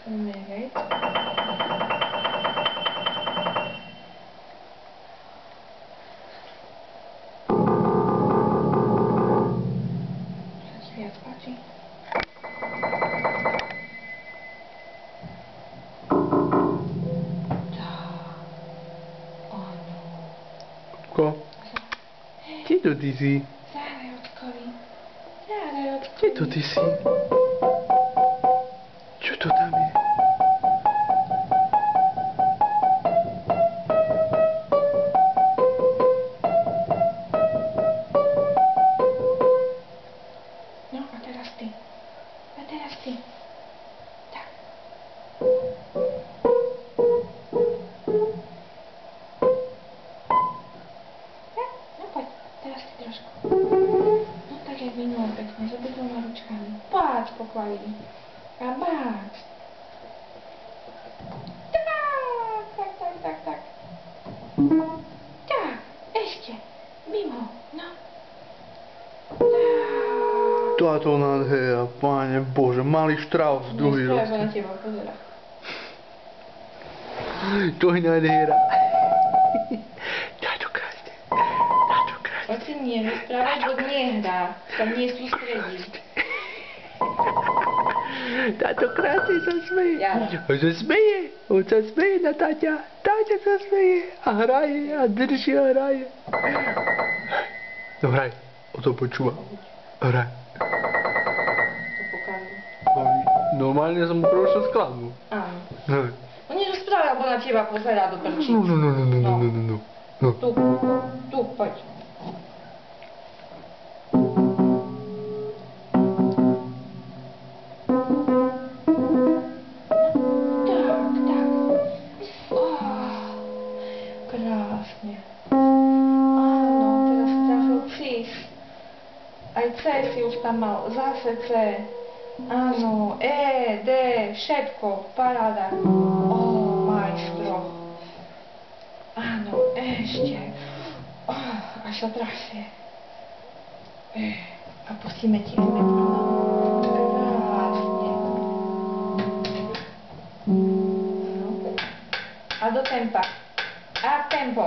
Mary. Viac páči. Ko? Kde to ty si? Zárodkovi. Zárodkovi. Kde to ty si? Čo to tam je? No a teraz ty. A teraz ty. Tak. No poď. Teraz ty trošku. No tak jak minul pekne, s obidvoma ručkami. Páč pochválili. A bác. Tak. Tak, ešte. Mimo, no. Táto nádhera, Páne Bože, malý Štraus, druhý Nespráva na ročný. teba, pozera. To je nádhera. Táto krásne. Táto krásne. Oci nie, nesprávaj, bo nehrá. Tam nie sústredí. Táto krásne sa smeje. Jara. On sa smeje na Táťa. Táťa sa smeje a hraje a drží a hraje. No hraj, o to počúva. Hraj. To pokažu. Normálne som prošiel skladbu. Áno. Hej. On nerozpráva, bo na teba pozerá do prčí. No. Tu, poď. Tak. Krásne. Áno, teraz si trafil cis. Aj C si už tam mal, zase C. Áno, E, D, všetko, paráda. Majstro. Áno, ešte. Až sa trasie. A pustíme ti metronóm. Krásne. No. A do tempa. A tempo.